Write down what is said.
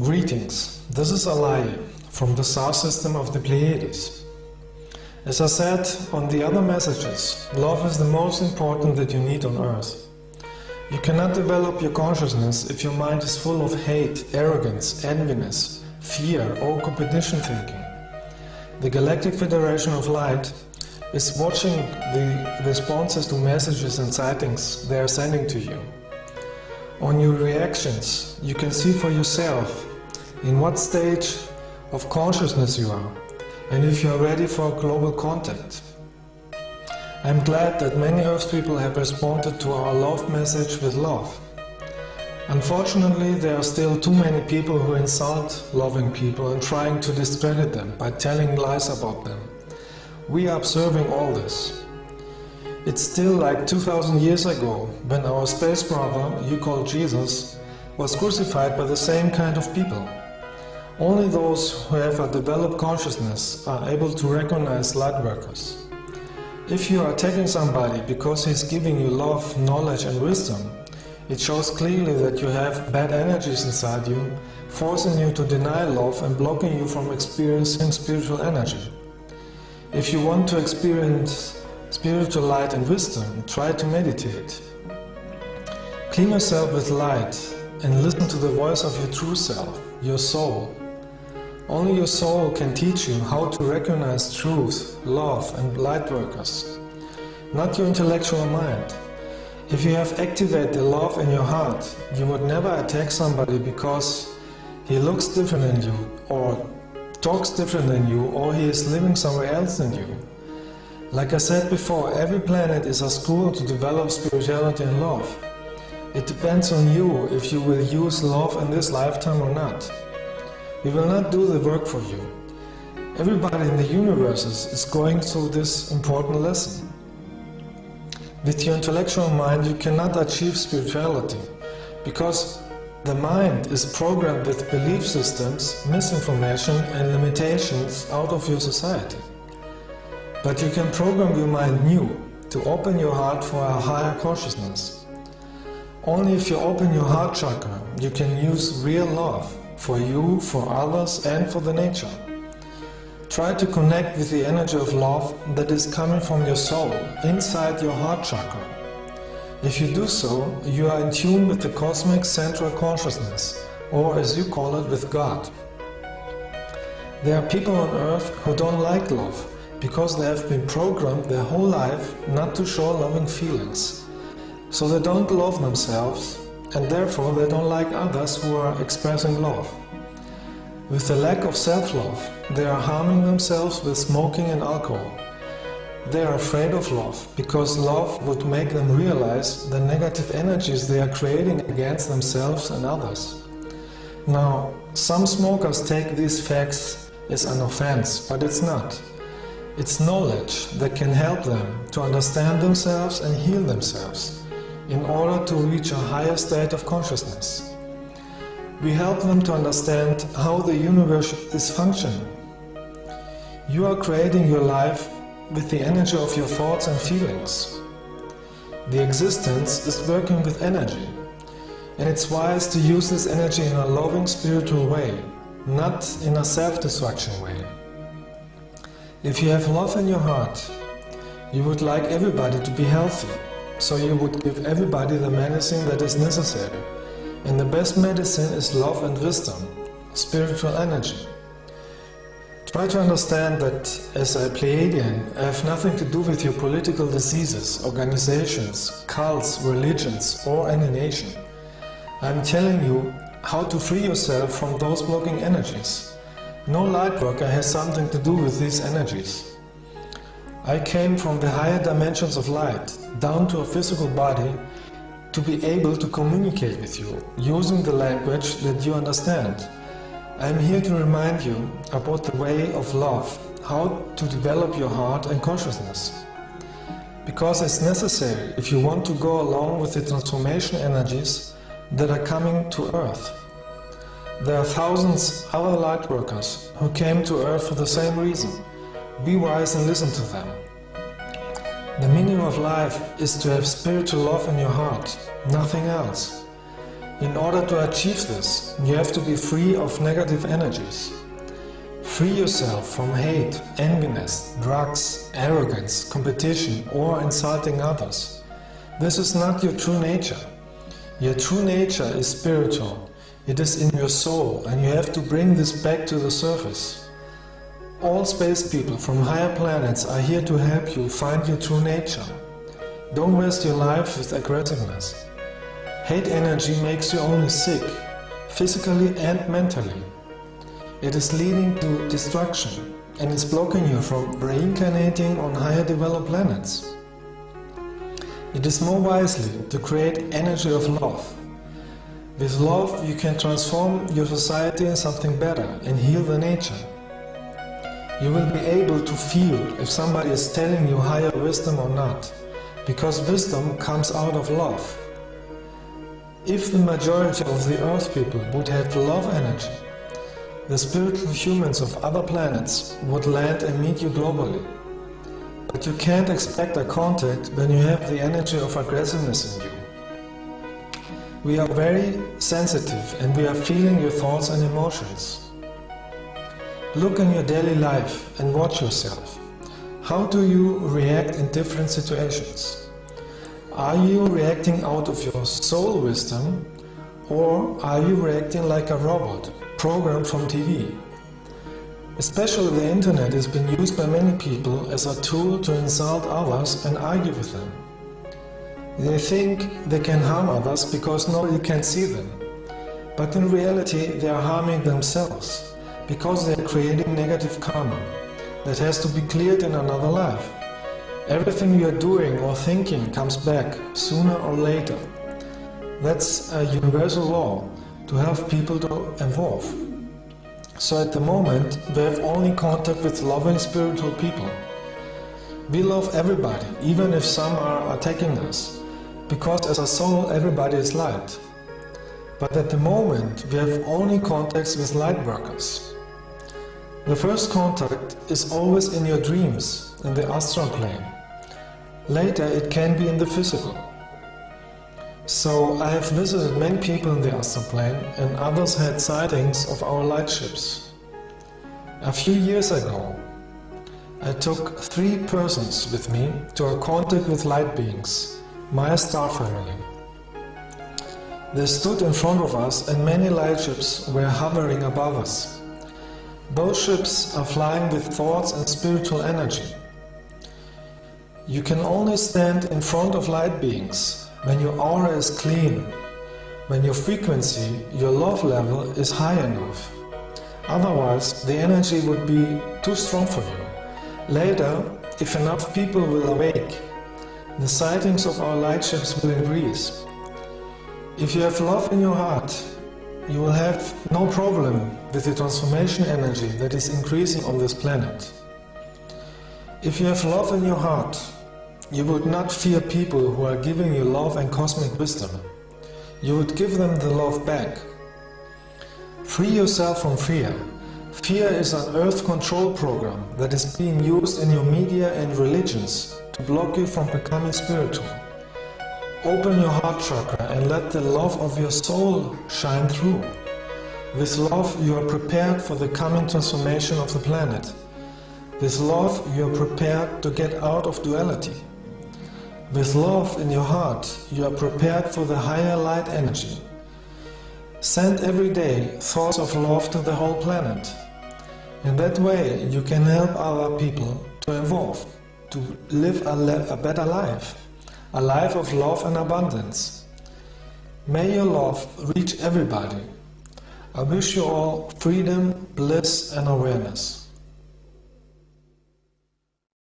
Greetings, this is Alaje from the star system of the Pleiades. As I said on the other messages, love is the most important that you need on earth. You cannot develop your consciousness if your mind is full of hate, arrogance, enviness, fear or competition thinking. The Galactic Federation of Light is watching the responses to messages and sightings they are sending to you. On your reactions, you can see for yourself in what stage of consciousness you are and if you are ready for global contact. I am glad that many Earth people have responded to our love message with love. Unfortunately, there are still too many people who insult loving people and trying to discredit them by telling lies about them. We are observing all this. It's still like 2000 years ago, when our space brother, you call Jesus, was crucified by the same kind of people. Only those who have a developed consciousness are able to recognize light workers. If you are attacking somebody because he's giving you love, knowledge and wisdom, it shows clearly that you have bad energies inside you, forcing you to deny love and blocking you from experiencing spiritual energy. If you want to experience spiritual light and wisdom, try to meditate. Clean yourself with light and listen to the voice of your true self, your soul. Only your soul can teach you how to recognize truth, love and light workers, not your intellectual mind. If you have activated the love in your heart, you would never attack somebody because he looks different than you, or talks different than you, or he is living somewhere else than you. Like I said before, every planet is a school to develop spirituality and love. It depends on you if you will use love in this lifetime or not. We will not do the work for you. Everybody in the universe is going through this important lesson. With your intellectual mind you cannot achieve spirituality, because the mind is programmed with belief systems, misinformation and limitations out of your society. But you can program your mind new, to open your heart for a higher consciousness. Only if you open your heart chakra, you can use real love for you, for others and for the nature. Try to connect with the energy of love that is coming from your soul, inside your heart chakra. If you do so, you are in tune with the cosmic central consciousness, or as you call it, with God. There are people on earth who don't like love, because they have been programmed their whole life not to show loving feelings. So they don't love themselves, and therefore they don't like others who are expressing love. With the lack of self-love, they are harming themselves with smoking and alcohol. They are afraid of love, because love would make them realize the negative energies they are creating against themselves and others. Now, some smokers take these facts as an offense, but it's not. It's knowledge that can help them to understand themselves and heal themselves in order to reach a higher state of consciousness. We help them to understand how the universe is functioning. You are creating your life with the energy of your thoughts and feelings. The existence is working with energy, and it's wise to use this energy in a loving spiritual way, not in a self-destruction way. If you have love in your heart, you would like everybody to be healthy, so you would give everybody the medicine that is necessary. And the best medicine is love and wisdom, spiritual energy. Try to understand that as a Pleiadian, I have nothing to do with your political diseases, organizations, cults, religions or any nation. I am telling you how to free yourself from those blocking energies. No light worker has something to do with these energies. I came from the higher dimensions of light, down to a physical body, to be able to communicate with you, using the language that you understand. I am here to remind you about the way of love, how to develop your heart and consciousness. Because it's necessary if you want to go along with the transformation energies that are coming to Earth. There are thousands of other light workers who came to Earth for the same reason. Be wise and listen to them. The meaning of life is to have spiritual love in your heart, nothing else. In order to achieve this, you have to be free of negative energies. Free yourself from hate, enviness, drugs, arrogance, competition, or insulting others. This is not your true nature. Your true nature is spiritual. It is in your soul, and you have to bring this back to the surface. All space people from higher planets are here to help you find your true nature. Don't waste your life with aggressiveness. Hate energy makes you only sick, physically and mentally. It is leading to destruction and is blocking you from reincarnating on higher developed planets. It is more wisely to create energy of love. With love you can transform your society in something better and heal the nature. You will be able to feel if somebody is telling you higher wisdom or not, because wisdom comes out of love. If the majority of the Earth people would have love energy, the spiritual humans of other planets would land and meet you globally. But you can't expect a contact when you have the energy of aggressiveness in you. We are very sensitive and we are feeling your thoughts and emotions. Look in your daily life and watch yourself. How do you react in different situations? Are you reacting out of your soul wisdom, or are you reacting like a robot, programmed from TV? Especially the internet has been used by many people as a tool to insult others and argue with them. They think they can harm others because nobody can see them. But in reality they are harming themselves, because they are creating negative karma that has to be cleared in another life. Everything you are doing or thinking comes back sooner or later. That's a universal law to help people to evolve. So at the moment we have only contact with loving spiritual people. We love everybody, even if some are attacking us, because as a soul everybody is light. But at the moment we have only contacts with light workers. The first contact is always in your dreams, in the astral plane. Later it can be in the physical. So I have visited many people in the astral plane, and others had sightings of our light ships. A few years ago I took 3 persons with me to a contact with light beings, my star family. They stood in front of us and many light ships were hovering above us. Those ships are flying with thoughts and spiritual energy. You can only stand in front of light beings when your aura is clean, when your frequency, your love level is high enough. Otherwise, the energy would be too strong for you. Later, if enough people will awake, the sightings of our light ships will increase. If you have love in your heart, you will have no problem with the transformation energy that is increasing on this planet. If you have love in your heart, you would not fear people who are giving you love and cosmic wisdom. You would give them the love back. Free yourself from fear. Fear is an earth control program that is being used in your media and religions to block you from becoming spiritual. Open your heart chakra and let the love of your soul shine through. With love you are prepared for the coming transformation of the planet. With love you are prepared to get out of duality. With love in your heart you are prepared for the higher light energy. Send every day thoughts of love to the whole planet. In that way you can help other people to evolve, to live a better life. A life of love and abundance. May your love reach everybody. I wish you all freedom, bliss and awareness.